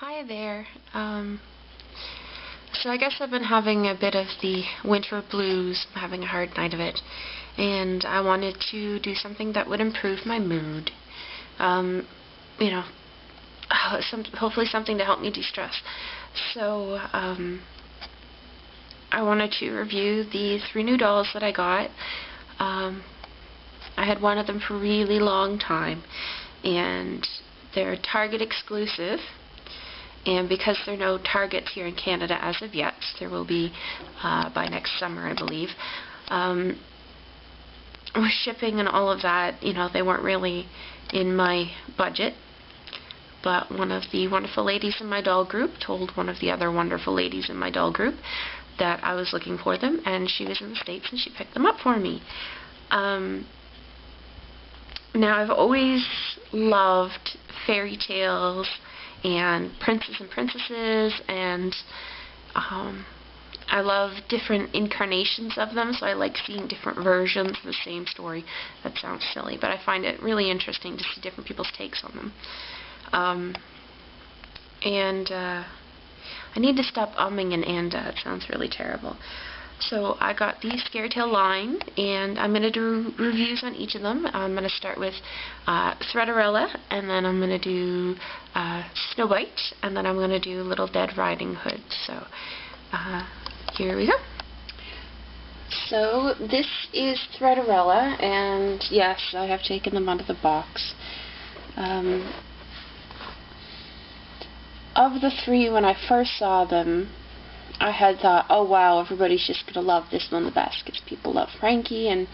Hi there. So I guess I've been having a bit of the winter blues. I'm having a hard night of it, and I wanted to do something that would improve my mood. Um, you know, hopefully something to help me de-stress. So I wanted to review the 3 new dolls that I got. I had one of them for a really long time, and they're Target exclusive. And because there are no Targets here in Canada as of yet, there will be by next summer, I believe. With shipping and all of that, they weren't really in my budget. But one of the wonderful ladies in my doll group told one of the other wonderful ladies in my doll group that I was looking for them, and she was in the States and she picked them up for me. Now, I've always loved fairy tales and princes and princesses, and I love different incarnations of them, so I like seeing different versions of the same story. That sounds silly, but I find it really interesting to see different people's takes on them. I need to stop umming and it sounds really terrible. So I got the Scary Tale line, and I'm going to do reviews on each of them. I'm going to start with Threaderella, and then I'm going to do Snow White, and then I'm going to do Little Dead Riding Hood. So here we go. So this is Threaderella, and yes, I have taken them out of the box. Of the 3, when I first saw them, I had thought, oh wow, everybody's just going to love this one the best because people love Frankie, and,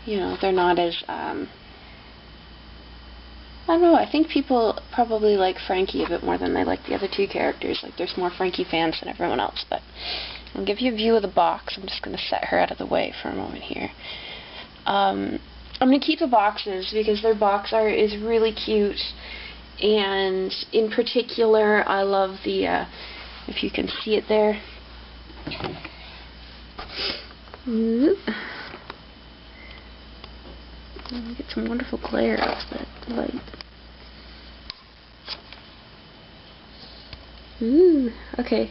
they're not as, I don't know, I think people probably like Frankie a bit more than they like the other 2 characters. Like, there's more Frankie fans than everyone else, but I'll give you a view of the box. I'm just going to set her out of the way for a moment here. I'm going to keep the boxes because their box art is really cute, and in particular, I love the, if you can see it there. Get some wonderful glare off that light. Okay.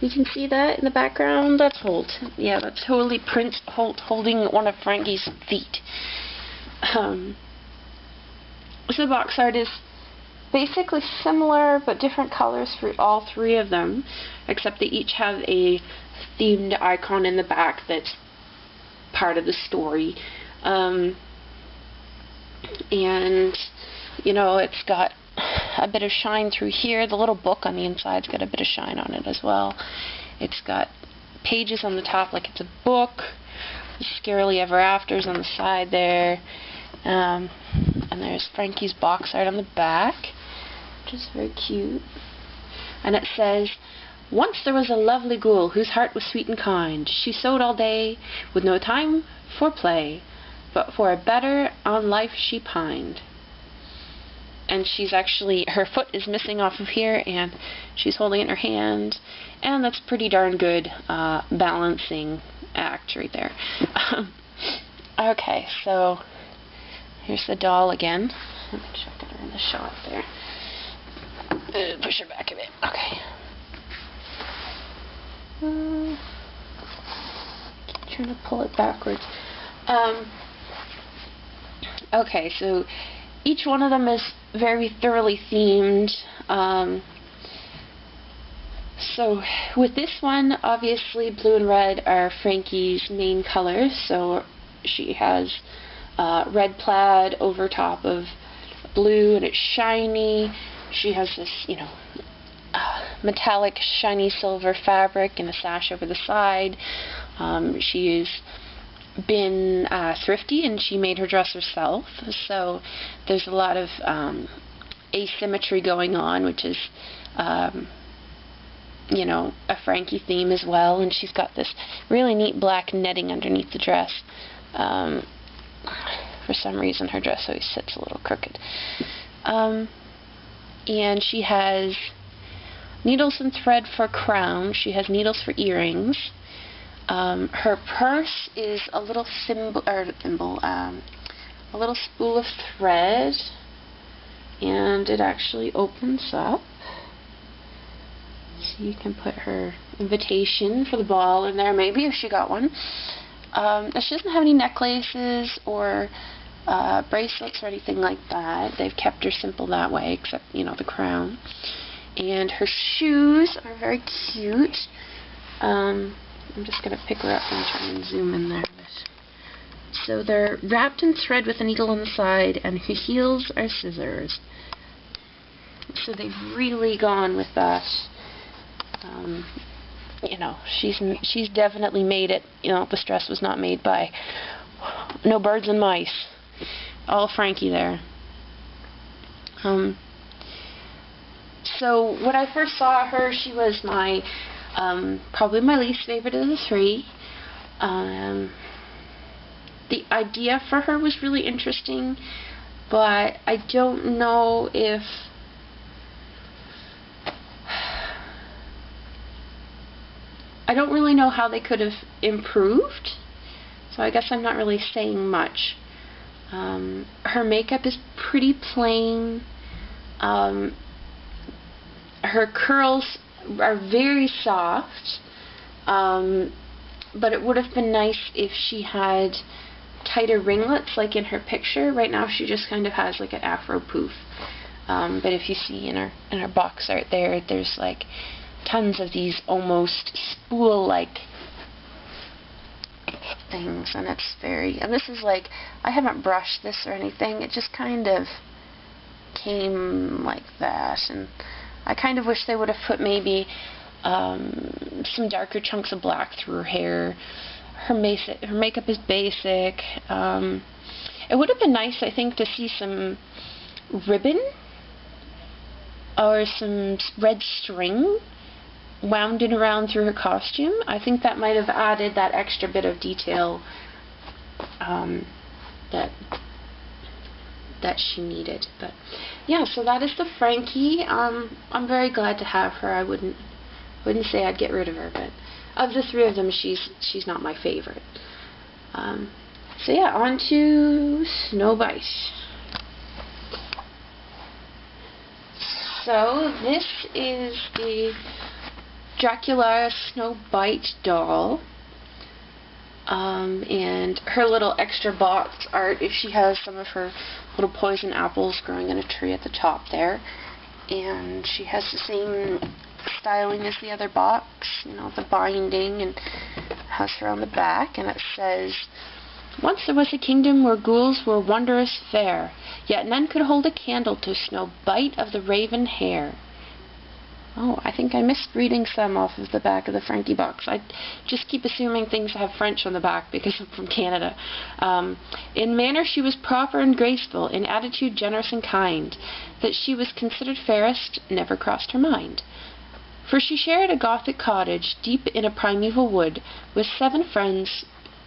You can see that in the background? That's Holt. Yeah, that's totally Prince Holt holding one of Frankie's feet. So the box art is basically similar but different colors for all 3 of them, except they each have a themed icon in the back that's part of the story. And it's got a bit of shine through here. The little book on the inside's got a bit of shine on it as well. It's got pages on the top like it's a book. Scarily Ever After's on the side there. And there's Frankie's box art on the back, which is very cute. And it says, "Once there was a lovely ghoul whose heart was sweet and kind. She sewed all day, with no time for play, but for a better on life she pined." And she's actually, her foot is missing off of here, and she's holding it in her hand, and that's pretty darn good balancing act right there. Okay, so here's the doll again. Let me check her in the shot there. Push her back a bit. Okay. Trying to pull it backwards. Okay, so each one of them is very thoroughly themed. So with this one, obviously blue and red are Frankie's main colors. So she has red plaid over top of blue, and it's shiny. She has this, metallic shiny silver fabric and a sash over the side. She's been thrifty, and she made her dress herself, so there's a lot of asymmetry going on, which is a Frankie theme as well. And she's got this really neat black netting underneath the dress. For some reason her dress always sits a little crooked. And she has needles and thread for crown. She has needles for earrings. Her purse is a little a little spool of thread, and it actually opens up. So you can put her invitation for the ball in there, maybe, if she got one. She doesn't have any necklaces or bracelets or anything like that. They've kept her simple that way, except, you know, the crown. And her shoes are very cute. I'm just going to pick her up and try and zoom in there. So they're wrapped in thread with a needle on the side, and her heels are scissors. So they've really gone with that. You know, she's definitely made it. You know, this dress was not made by no birds and mice. All Frankie there. So when I first saw her, she was my probably my least favorite of the three. The idea for her was really interesting, but I don't know if I don't really know how they could have improved, so I guess I'm not really saying much. Her makeup is pretty plain. Her curls are very soft, but it would have been nice if she had tighter ringlets like in her picture. Right now she just kind of has like an afro poof. But if you see in her box art there's like tons of these almost spool-like things, and it's very, and this is like, I haven't brushed this or anything, it just kind of came like that, and I kind of wish they would have put maybe some darker chunks of black through her hair. Her makeup is basic. It would have been nice, I think, to see some ribbon or some red string wound in around through her costume. I think that might have added that extra bit of detail that she needed. But yeah, so that is the Frankie. I'm very glad to have her. I wouldn't say I'd get rid of her, but of the three of them, she's not my favorite. So yeah, on to Snow Bite. So this is the Draculaura Snow Bite doll, and her little extra box art, if she has some of her little poison apples growing in a tree at the top there, and she has the same styling as the other box, you know, the binding, and has her on the back, and it says, "Once there was a kingdom where ghouls were wondrous fair, yet none could hold a candle to Snow Bite of the raven hair." Oh, I think I missed reading some off of the back of the Frankie box. I just keep assuming things have French on the back because I'm from Canada. In manner she was proper and graceful, in attitude generous and kind. That she was considered fairest never crossed her mind. For she shared a Gothic cottage deep in a primeval wood with 7 friends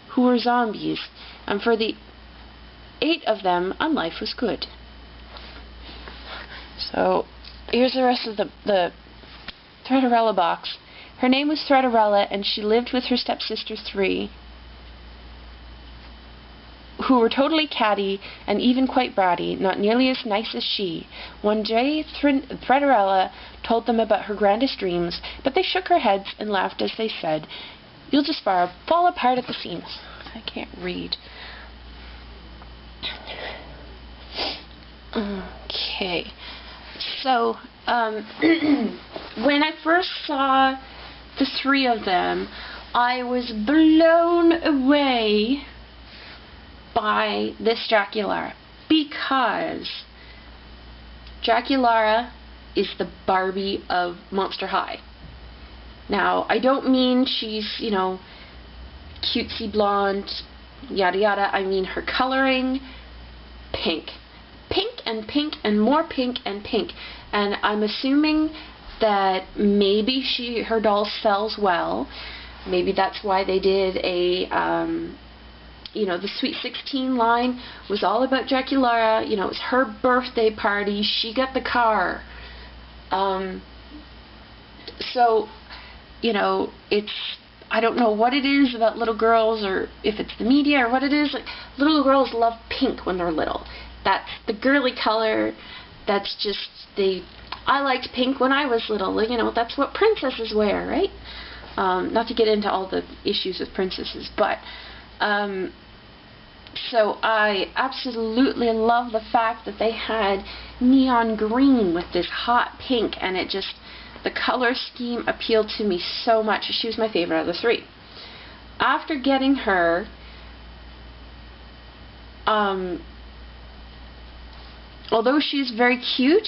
who were zombies, and for the 8 of them life was good. So here's the rest of the Threaderella box. Her name was Threaderella, and she lived with her stepsisters 3, who were totally catty and even quite bratty, not nearly as nice as she. One day Threaderella told them about her grandest dreams, but they shook their heads and laughed as they said, "You'll just fall apart at the seams." I can't read. Okay. So, when I first saw the 3 of them, I was blown away by this Draculaura, because Draculaura is the Barbie of Monster High. Now, I don't mean she's, you know, cutesy blonde, yada yada. I mean her coloring, pink. Pink and pink and more pink and pink. And I'm assuming that maybe her doll sells well. Maybe that's why they did a, you know, the Sweet 16 line was all about Draculaura. You know, it was her birthday party. She got the car. So, you know, I don't know what it is about little girls, or if it's the media or what it is. Like, little girls love pink when they're little. That's the girly color. That's just, I liked pink when I was little. You know, that's what princesses wear, right? Not to get into all the issues with princesses, but so I absolutely love the fact that they had neon green with this hot pink, and it just, the color scheme appealed to me so much. She was my favorite of the three. After getting her, although she's very cute,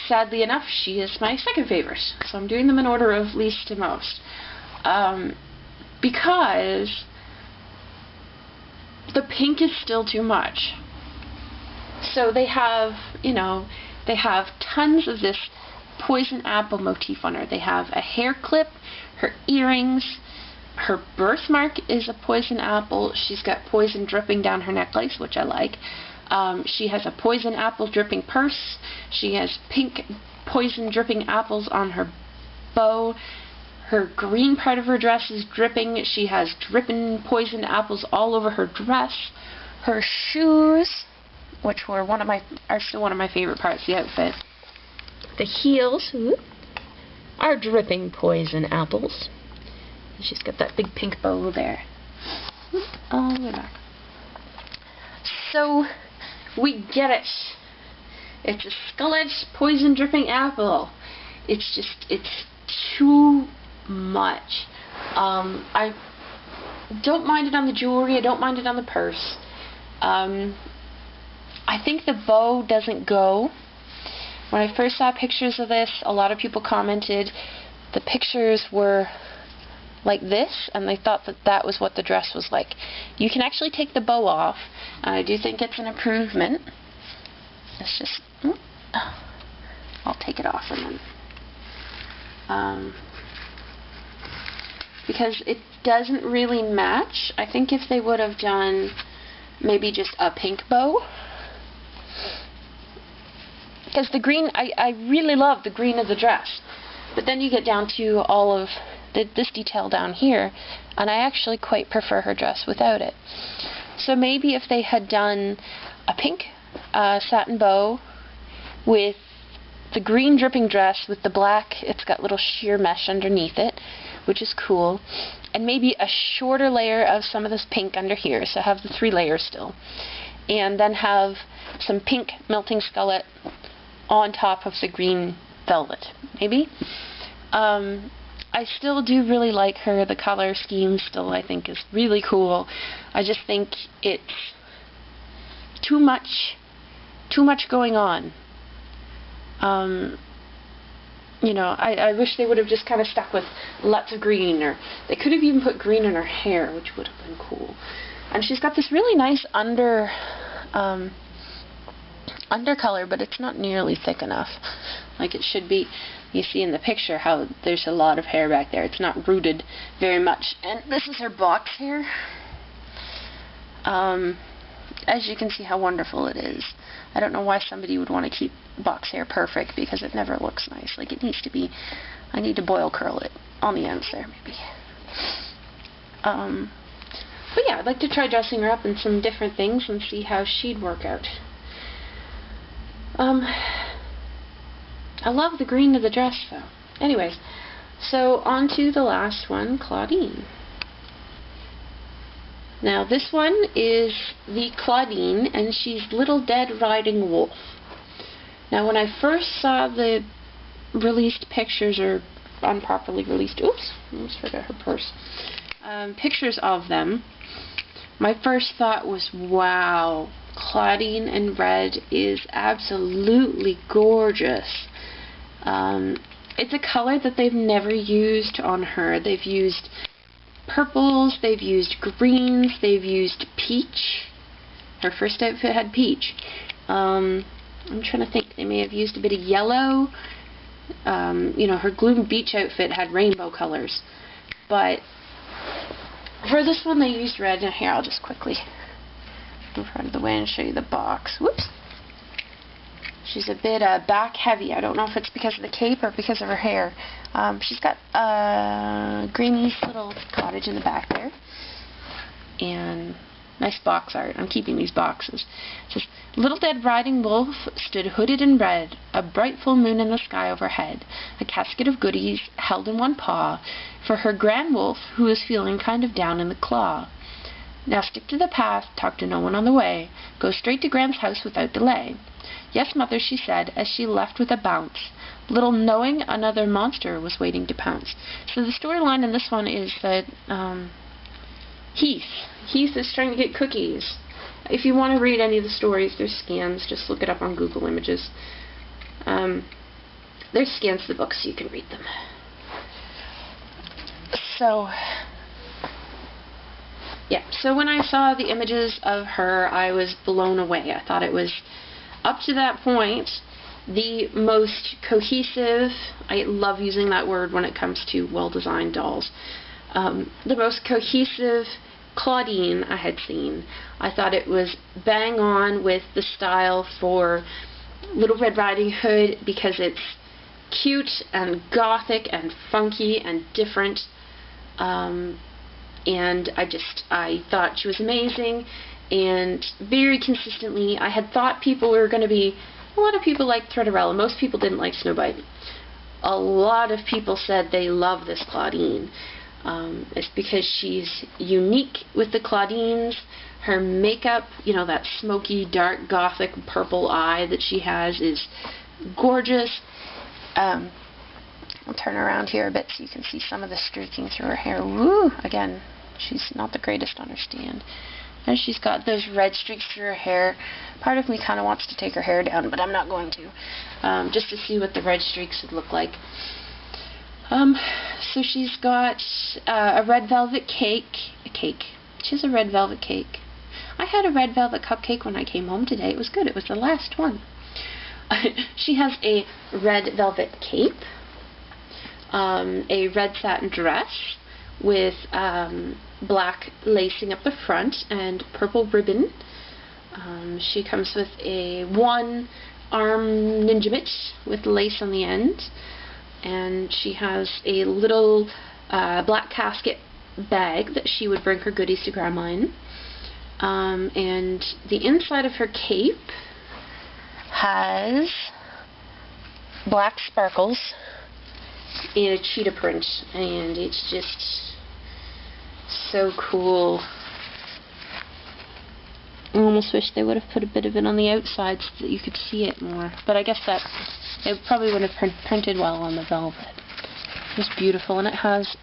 sadly enough, she is my second favorite. So I'm doing them in order of least to most. Because the pink is still too much. So they have, you know, they have tons of this poison apple motif on her. They have a hair clip, her earrings, her birthmark is a poison apple. She's got poison dripping down her necklace, which I like. She has a poison apple dripping purse. She has pink poison dripping apples on her bow. Her green part of her dress is dripping. She has dripping poison apples all over her dress. Her shoes, which were are still one of my favorite parts of the outfit. The heels are dripping poison apples. She's got that big pink bow there. All the way back. So we get it. It's a scarlet poison dripping apple. It's too much. I don't mind it on the jewelry. I don't mind it on the purse. I think the bow doesn't go. When I first saw pictures of this, a lot of people commented the pictures were like this, and they thought that that was what the dress was like. You can actually take the bow off, and I do think it's an improvement. It's just, I'll take it off and then, because it doesn't really match. I think if they would have done maybe just a pink bow, because the green, I really love the green of the dress, but then you get down to all of this detail down here, and I actually quite prefer her dress without it. So maybe if they had done a pink satin bow with the green dripping dress with the black, it's got little sheer mesh underneath it, which is cool, and maybe a shorter layer of some of this pink under here, so have the 3 layers still, and then have some pink melting scarlet on top of the green velvet, maybe. I still do really like her. The color scheme still, I think, is really cool. I just think it's too much going on. You know, I wish they would have just kind of stuck with lots of green, or they could have even put green in her hair, which would have been cool. And she's got this really nice undercolor, but it's not nearly thick enough like it should be. You see in the picture how there's a lot of hair back there. It's not rooted very much. And this is her box hair. As you can see how wonderful it is. I don't know why somebody would want to keep box hair perfect, because it never looks nice. Like, it needs to be, I need to boil curl it on the ends there, maybe. But yeah, I'd like to try dressing her up in some different things and see how she'd work out. I love the green of the dress, though. Anyways, so on to the last one, Claudine. Now, this one is the Claudine, and she's Little Dead Riding Wolf. Now, when I first saw the released pictures, or unproperly released, oops, I almost forgot her purse, pictures of them, my first thought was, wow, Claudine in red is absolutely gorgeous. It's a color that they've never used on her. They've used purples, they've used greens, they've used peach. Her first outfit had peach. I'm trying to think, they may have used a bit of yellow. You know, her Gloom Beach outfit had rainbow colors. But for this one they used red. Now here, I'll just quickly move her out of the way and show you the box. Whoops. She's a bit back heavy. I don't know if it's because of the cape or because of her hair. She's got a greenish little cottage in the back there. And Nice box art. I'm keeping these boxes. It says, Little Dead Riding Wolf stood hooded in red, a bright full moon in the sky overhead, a casket of goodies held in one paw, for her Gran Wolf, who was feeling kind of down in the claw. Now stick to the path, talk to no one on the way, go straight to Gran's house without delay. Yes, Mother, she said, as she left with a bounce, little knowing another monster was waiting to pounce. So the storyline in this one is that Heath is trying to get cookies. If you want to read any of the stories, there's scans. Just look it up on Google Images. There's scans of the books so you can read them. So, yeah. So when I saw the images of her, I was blown away. I thought it was, up to that point, the most cohesive, I love using that word when it comes to well-designed dolls, the most cohesive Claudine I had seen. I thought it was bang on with the style for Little Red Riding Hood because it's cute and gothic and funky and different, and I thought she was amazing, and very consistently I had thought people were going to be, a lot of people liked Threadarella, most people didn't like Snowbite. A lot of people said they love this Claudine. It's because she's unique with the Claudines. Her makeup, you know, that smoky, dark, gothic purple eye that she has is gorgeous. I'll turn around here a bit so you can see some of the streaking through her hair. Woo! Again, she's not the greatest on her stand. And she's got those red streaks through her hair. Part of me kind of wants to take her hair down, but I'm not going to. Just to see what the red streaks would look like. So she's got a red velvet cake. She has a red velvet cake. I had a red velvet cupcake when I came home today. It was good. It was the last one. She has a red velvet cape, a red satin dress with black lacing up the front and purple ribbon. She comes with a one-arm ninja mitt with lace on the end. And she has a little black casket bag that she would bring her goodies to Grandma in. And the inside of her cape has black sparkles in a cheetah print, and it's just so cool. I almost wish they would have put a bit of it on the outside so that you could see it more, but I guess that it probably would have printed well on the velvet. It's beautiful, and it has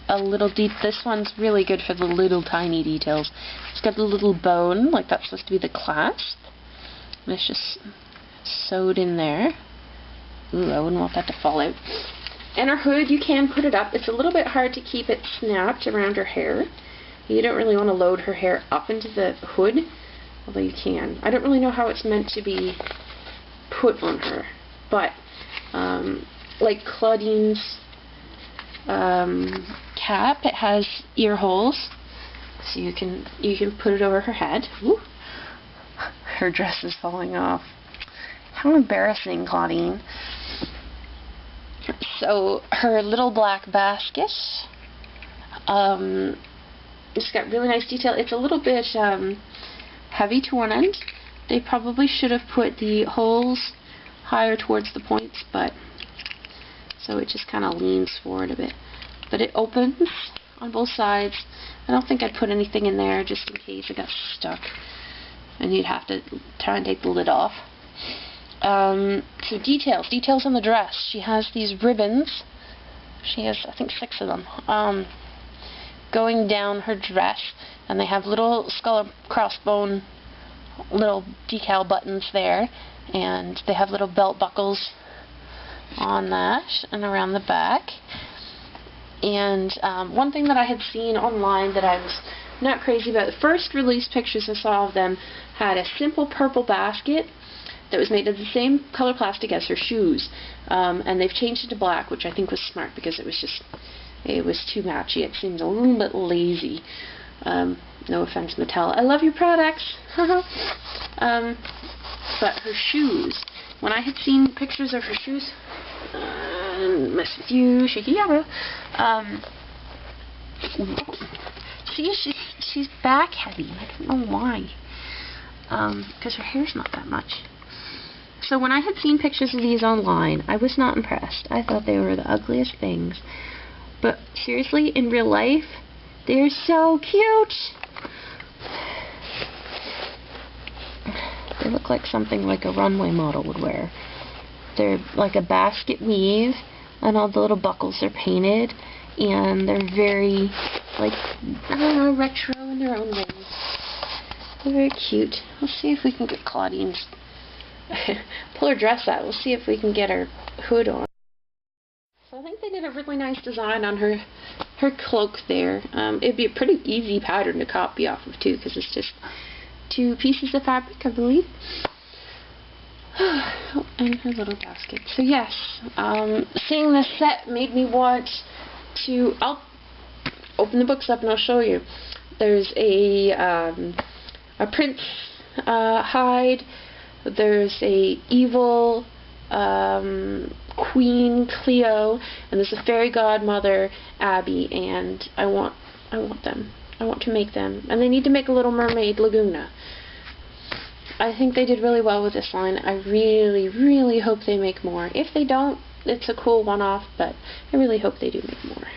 a little this one's really good for the little tiny details. It's got the little bone, like that's supposed to be the clasp, and it's just sewed in there. Ooh, I wouldn't want that to fall out. And her hood, you can put it up. It's a little bit hard to keep it snapped around her hair. You don't really want to load her hair up into the hood, although you can. I don't really know how it's meant to be put on her, but like Claudine's cap, it has ear holes, so you can put it over her head. Ooh. Her dress is falling off. How embarrassing, Claudine. So her little black basket, it's got really nice detail. It's a little bit heavy to one end. They probably should have put the holes higher towards the points, but so it just kind of leans forward a bit. But it opens on both sides. I don't think I put anything in there just in case it got stuck, and you'd have to try and take the lid off. So details on the dress. She has these ribbons. She has, I think, 6 of them. Going down her dress, and they have little skull and crossbone, little decal buttons there, and they have little belt buckles on that and around the back. And one thing that I had seen online that I was not crazy about, the first release pictures I saw of them had a simple purple basket that was made of the same color plastic as her shoes, and they've changed it to black, which I think was smart because it was too matchy. It seemed a little bit lazy. No offense, Mattel. I love your products. But her shoes, when I had seen pictures of her shoes, mess with you, Shaky Yabba. she's back heavy. I don't know why. Because her hair's not that much. So when I had seen pictures of these online, I was not impressed. I thought they were the ugliest things. But seriously, in real life, they're so cute. They look like something like a runway model would wear. They're like a basket weave, and all the little buckles are painted, and they're very, like, I don't know, retro in their own ways. They're very cute. Let's see if we can get Claudine's, pull her dress out. We'll see if we can get her hood on. So I think they did a really nice design on her cloak there. It'd be a pretty easy pattern to copy off of too, because it's just 2 pieces of fabric, I believe. Oh, and her little basket. So yes, seeing this set made me want to. I'll open the books up and I'll show you. There's a Prince Hyde. There's a evil Queen Cleo, and there's a fairy godmother Abby, and I want them. I want to make them, and they need to make a Little Mermaid Laguna. I think they did really well with this line. I really, really hope they make more. If they don't, it's a cool one-off, but I really hope they do make more.